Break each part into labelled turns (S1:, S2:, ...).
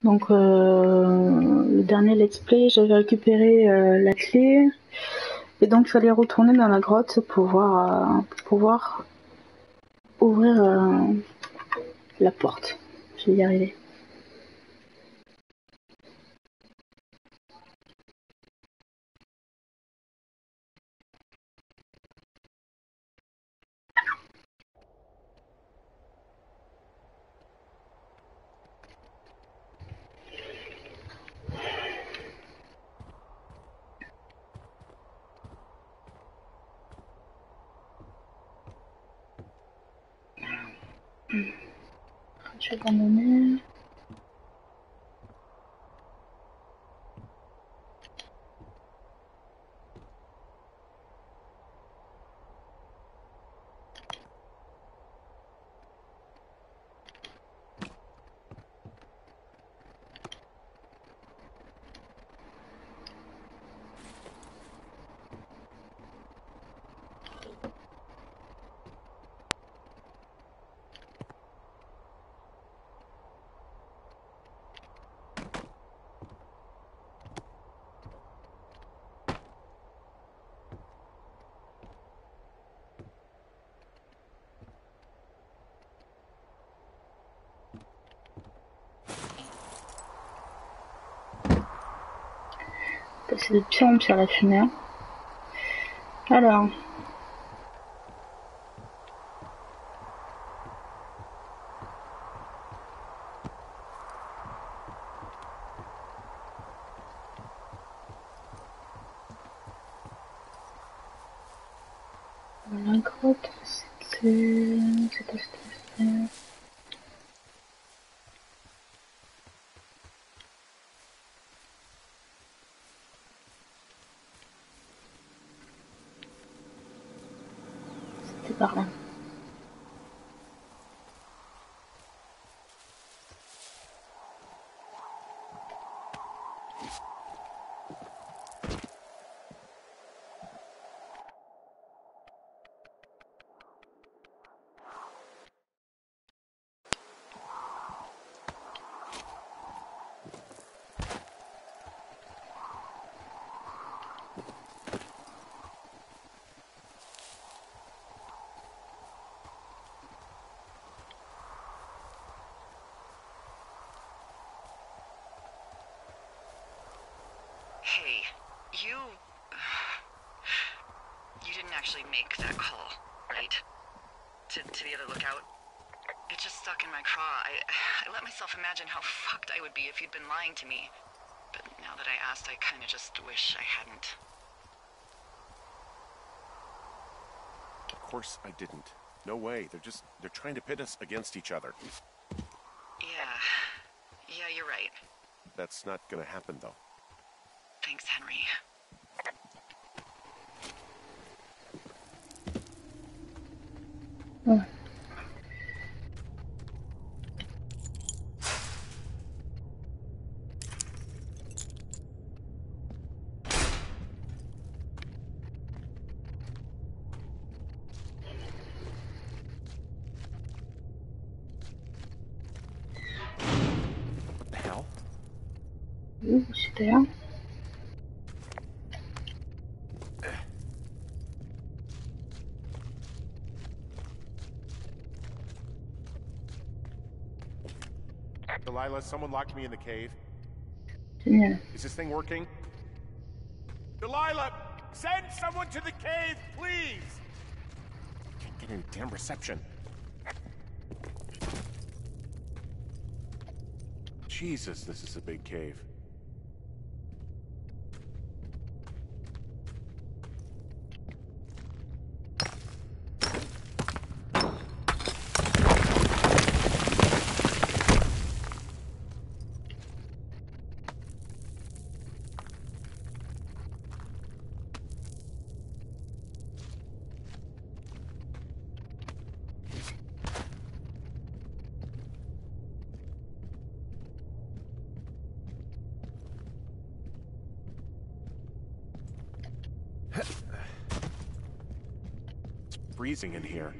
S1: Donc le dernier let's play, j'avais récupéré la clé et donc il fallait retourner dans la grotte pour pouvoir ouvrir la porte. Je vais y arriver. Je vais abandonner. C'est de pire en pire la fumée. Hein. Alors. La grotte, c'était... C'était par là.
S2: Hey, you didn't actually make that call, right? To the other lookout? It just stuck in my craw. I let myself imagine how fucked I would be if you'd been lying to me. But now that I asked, I kinda just wish I hadn't.
S3: Of course I didn't. No way. They're trying to pit us against each other.
S2: Yeah, you're right.
S3: That's not gonna happen, though.
S2: Thanks, Henry.
S1: Ouais.
S3: What the hell?
S1: C'était là.
S3: Delilah, someone locked me in the cave.
S1: Génial.
S3: Is this thing working? Delilah! Send someone to the cave, please! Can't get any damn reception. Jesus, this is a big cave. It's freezing in here.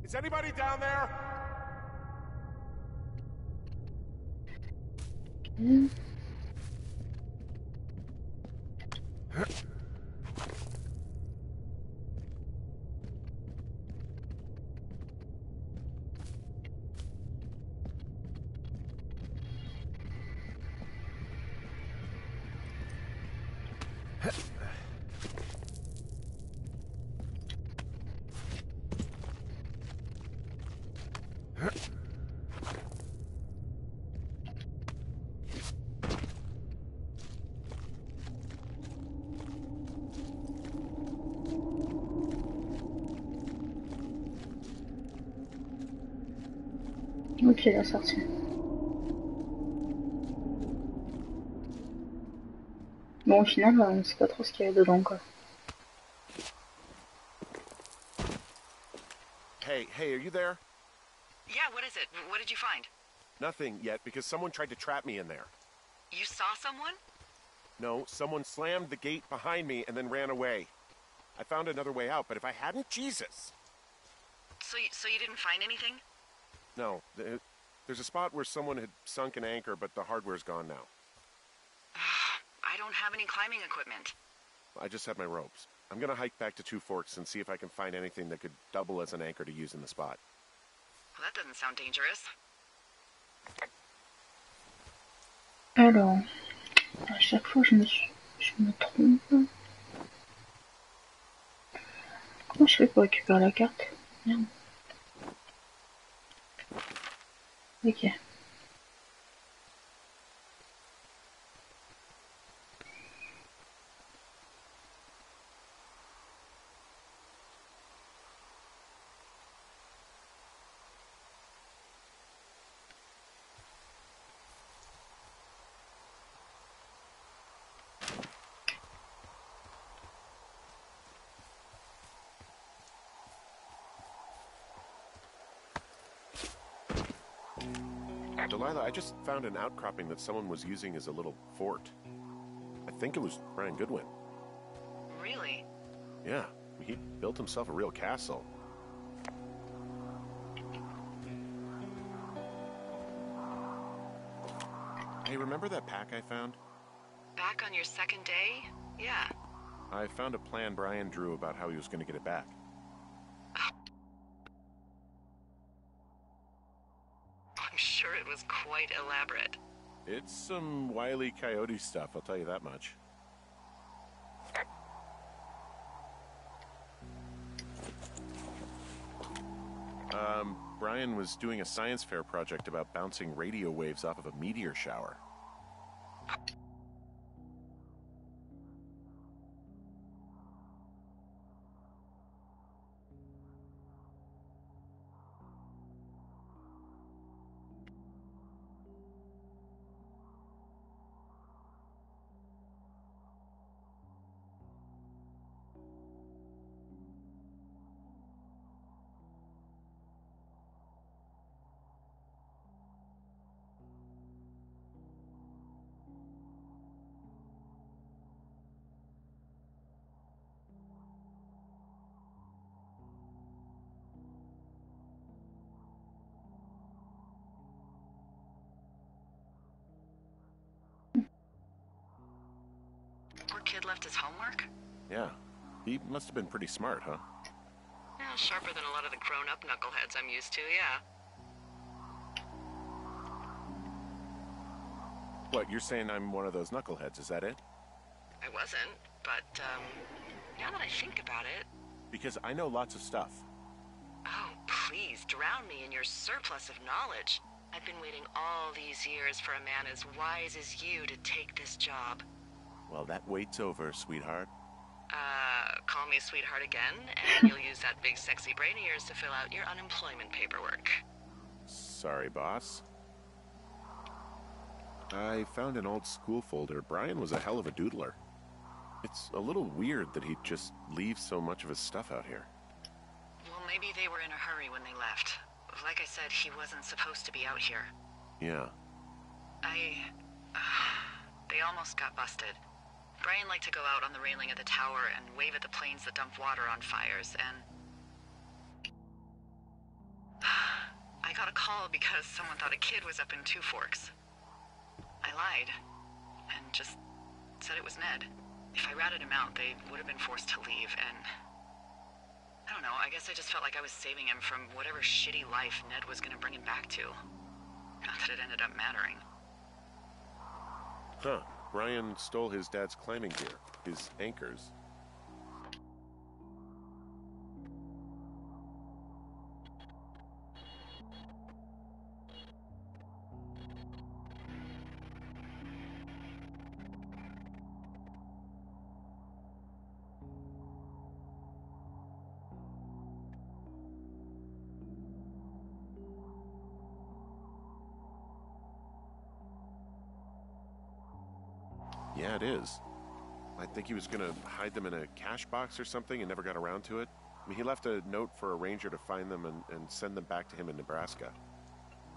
S3: Is anybody down there?
S1: Ok. Ok, la sortie. Bon, au final, on sait pas trop ce qu'il y a dedans, quoi.
S3: Hey, are you there?
S2: Yeah, what is it? What did you find?
S3: Nothing yet, because someone tried to trap me in there.
S2: You saw someone?
S3: No, someone slammed the gate behind me and then ran away. I found another way out, but if I hadn't, Jesus!
S2: So you didn't find anything?
S3: No, there's a spot where someone had sunk an anchor, but the hardware's gone now.
S2: I don't have any climbing equipment.
S3: I just have my ropes. I'm gonna hike back to Two Forks and see if I can find anything that could double as an anchor to use in the spot.
S2: Well, that doesn't sound dangerous.
S1: Alors, à chaque fois je me trompe. Comment je fais pour récupérer la carte? Merde. Ok.
S3: Delilah, I just found an outcropping that someone was using as a little fort. I think it was Brian Goodwin.
S2: Really?
S3: Yeah, he built himself a real castle. Hey, remember that pack I found?
S2: Back on your second day? Yeah.
S3: I found a plan Brian drew about how he was going to get it back.
S2: I'm sure it was quite elaborate.
S3: It's some Wile E. Coyote stuff, I'll tell you that much. Brian was doing a science fair project about bouncing radio waves off of a meteor shower.
S2: Poor kid left his homework?
S3: Yeah, he must have been pretty smart, huh?
S2: Yeah, sharper than a lot of the grown-up knuckleheads I'm used to, yeah.
S3: What, you're saying I'm one of those knuckleheads, is that it?
S2: I wasn't, but, now that I think about it...
S3: Because I know lots of stuff.
S2: Oh, please, drown me in your surplus of knowledge. I've been waiting all these years for a man as wise as you to take this job.
S3: Well, that wait's over, sweetheart.
S2: Call me sweetheart again, and you'll use that big sexy brain of yours to fill out your unemployment paperwork.
S3: Sorry, boss. I found an old school folder. Brian was a hell of a doodler. It's a little weird that he'd just leave so much of his stuff out here.
S2: Well, maybe they were in a hurry when they left. Like I said, he wasn't supposed to be out here.
S3: Yeah.
S2: They almost got busted. Brian liked to go out on the railing of the tower and wave at the planes that dump water on fires, and got a call because someone thought a kid was up in Two Forks. I lied, and just said it was Ned. If I ratted him out, they would have been forced to leave, and... I don't know, I guess I just felt like I was saving him from whatever shitty life Ned was gonna bring him back to. Not that it ended up mattering.
S3: Huh. Brian stole his dad's climbing gear, his anchors. Yeah, it is. I think he was gonna hide them in a cash box or something and never got around to it. I mean, he left a note for a ranger to find them and send them back to him in Nebraska.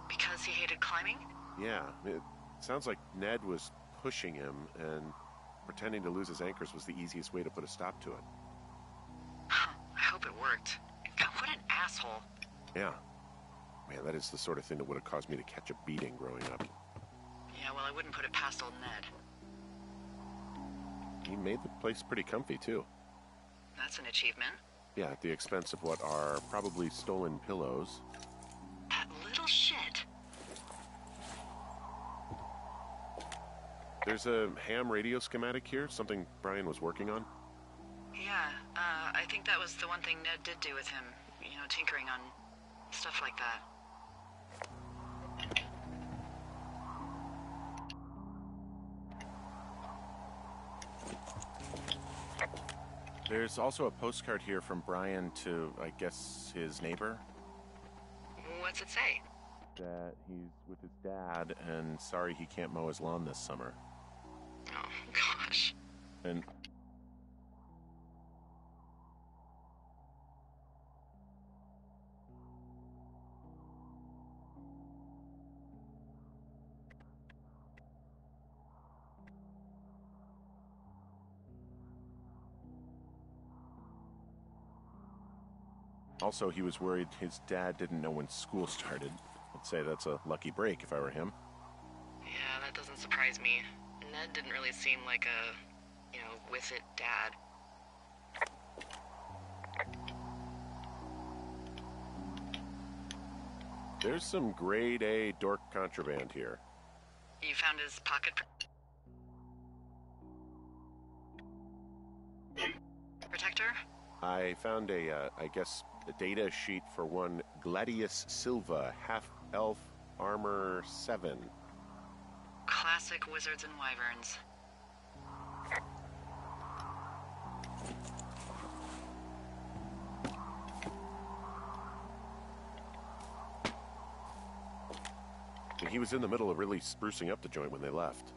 S2: Because he hated climbing?
S3: Yeah, it sounds like Ned was pushing him, and pretending to lose his anchors was the easiest way to put a stop to it.
S2: Huh, I hope it worked. God, what an asshole.
S3: Yeah. Man, that is the sort of thing that would have caused me to catch a beating growing up.
S2: Yeah, well, I wouldn't put it past old Ned.
S3: He made the place pretty comfy, too.
S2: That's an achievement.
S3: Yeah, at the expense of what are probably stolen pillows.
S2: That little shit.
S3: There's a ham radio schematic here, something Brian was working on.
S2: Yeah, I think that was the one thing Ned did do with him. You know, tinkering on stuff like that.
S3: There's also a postcard here from Brian to, I guess, his neighbor.
S2: What's it say?
S3: That he's with his dad and sorry he can't mow his lawn this summer.
S2: Oh, gosh.
S3: And... also, he was worried his dad didn't know when school started. I'd say that's a lucky break if I were him.
S2: Yeah, that doesn't surprise me. Ned didn't really seem like a, with it dad.
S3: There's some grade A dork contraband here.
S2: You found his pocket protector?
S3: I found I guess, a data sheet for one Gladius Silva, half-elf armor 7.
S2: Classic wizards and wyverns.
S3: And he was in the middle of really sprucing up the joint when they left.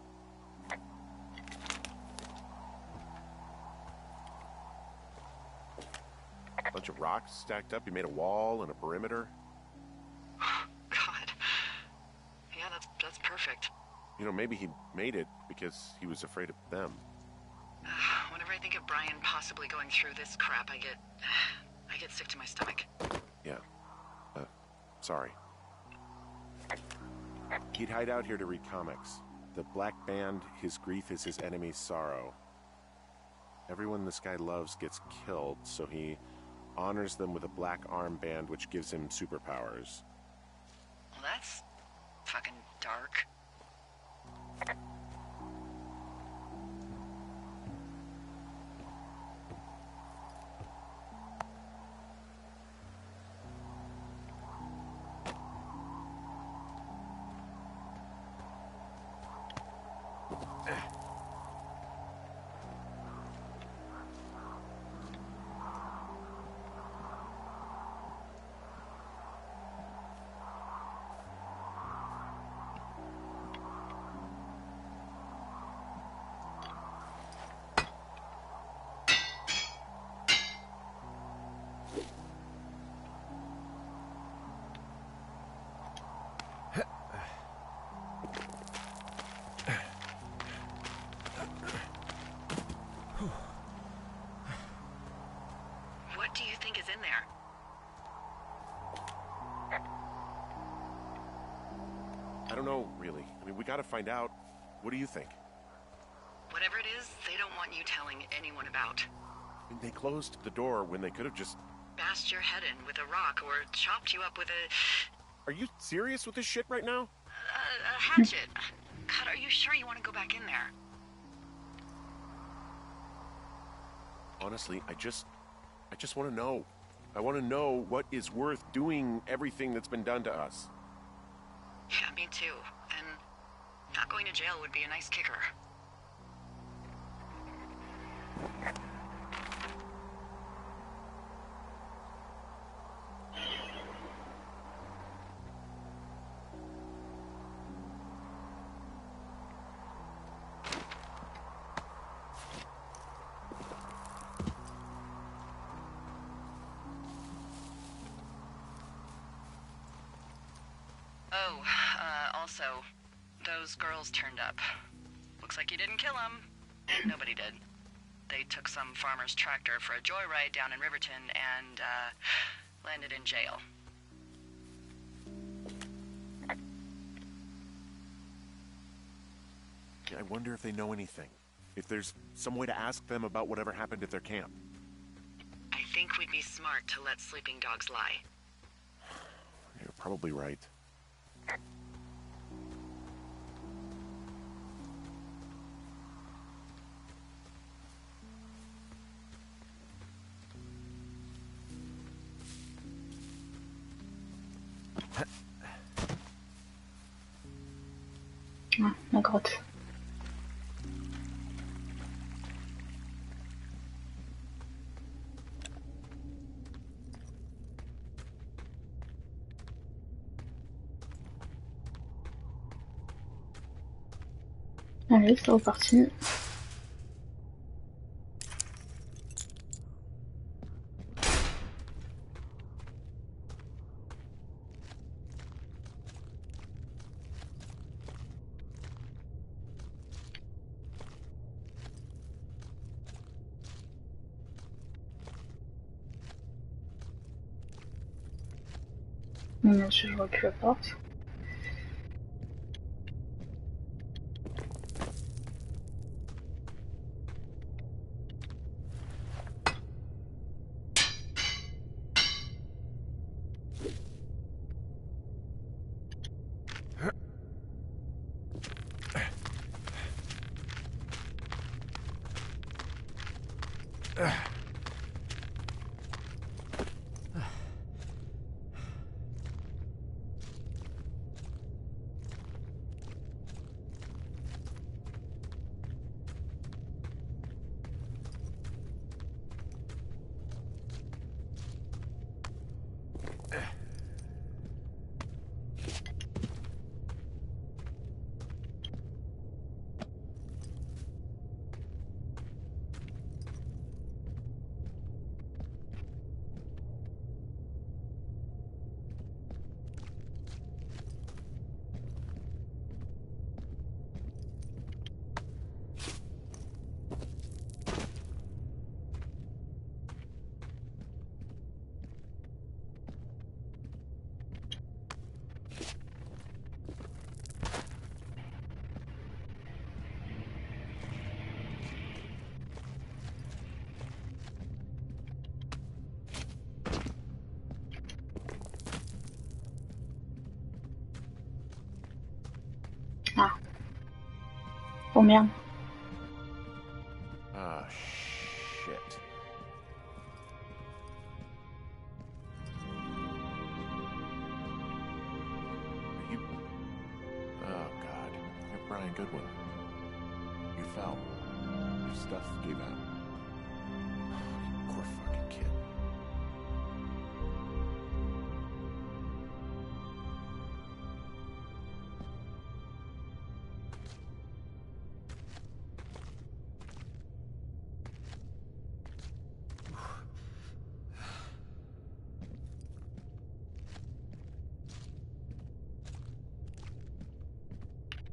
S3: Bunch of rocks stacked up. He made a wall and a perimeter.
S2: God. Yeah, that's perfect.
S3: You know, maybe he made it because he was afraid of them.
S2: Whenever I think of Brian possibly going through this crap, I get sick to my stomach.
S3: Yeah. Sorry. He'd hide out here to read comics. The Black Band, his grief is his enemy's sorrow. Everyone this guy loves gets killed, so he honors them with a black armband which gives him superpowers.
S2: Well, that's fucking dark.
S3: I don't know, really. I mean, we gotta find out. What do you think?
S2: Whatever it is, they don't want you telling anyone about.
S3: I mean, they closed the door when they could have just...
S2: Bashed your head in with a rock or chopped you up with a...
S3: Are you serious with this shit right now?
S2: a hatchet. God, are you sure you want to go back in there?
S3: Honestly, I just want to know. I want to know what is worth doing everything that's been done to us.
S2: Yeah, me too. And not going to jail would be a nice kicker. Also, those girls turned up. Looks like you didn't kill them. Nobody did. They took some farmer's tractor for a joyride down in Riverton and, landed in jail.
S3: I wonder if they know anything. If there's some way to ask them about whatever happened at their camp.
S2: I think we'd be smart to let sleeping dogs lie.
S3: You're probably right.
S1: Ah, la grotte. Allez, c'est reparti. Bien sûr, je vois plus la porte. Ah. Oh merde.
S3: Ah, shit. Are you... Oh, God. You're Brian Goodwin. You fell. Your stuff gave out. You poor fucking kid.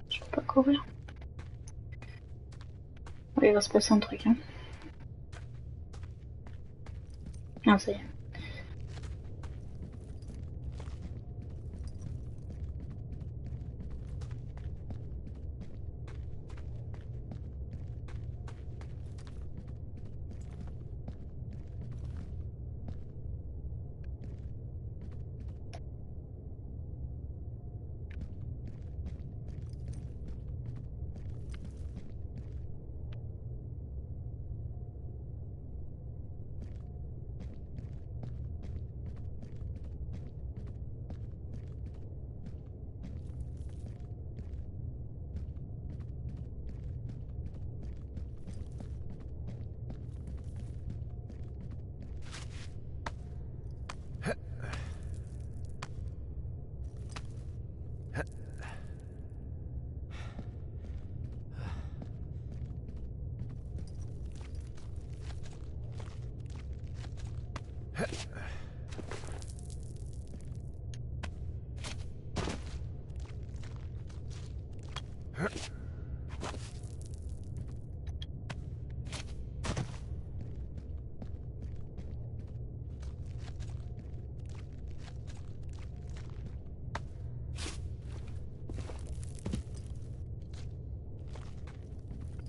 S1: Je peux pas courir. Oui, il va se passer un truc, hein. Ah, ça y est.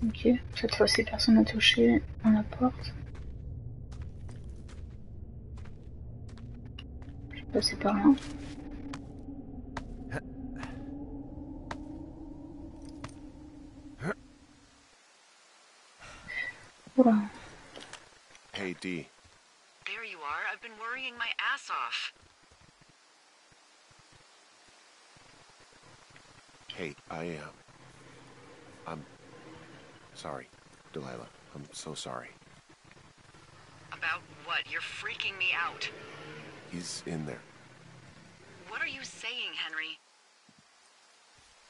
S1: Ok, cette fois-ci personne n'a touché à la porte. Je vais passer par là. Oula.
S3: Hey, D.
S2: There you are. I've been worrying my ass off.
S3: Hey, I'm sorry, Delilah. I'm so sorry.
S2: About what? You're freaking me out.
S3: He's in there.
S2: What are you saying, Henry?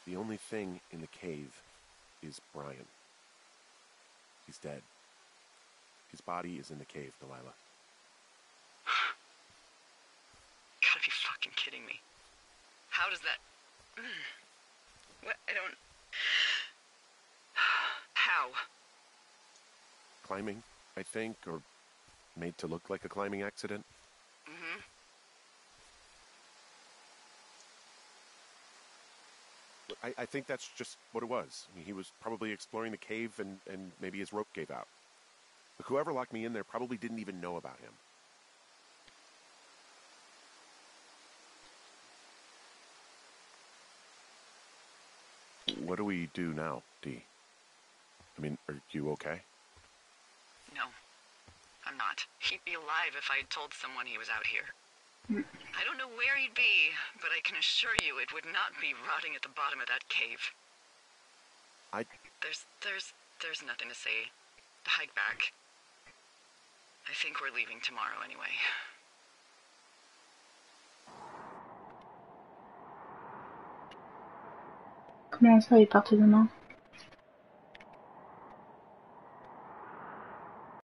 S3: The only thing in the cave is Brian. He's dead. His body is in the cave, Delilah.
S2: Gotta be fucking kidding me. How does that... What? I don't... How?
S3: Climbing, I think, or made to look like a climbing accident.
S2: Mm-hmm.
S3: I think that's just what it was. I mean, he was probably exploring the cave and maybe his rope gave out. Look, whoever locked me in there probably didn't even know about him. What do we do now, D? I mean, are you okay?
S2: No, I'm not. He'd be alive if I had told someone he was out here. I don't know where he'd be, but I can assure you it would not be rotting at the bottom of that cave. There's nothing to say. Hike back. I think we're leaving tomorrow anyway.
S1: Comment ça, il partait demain?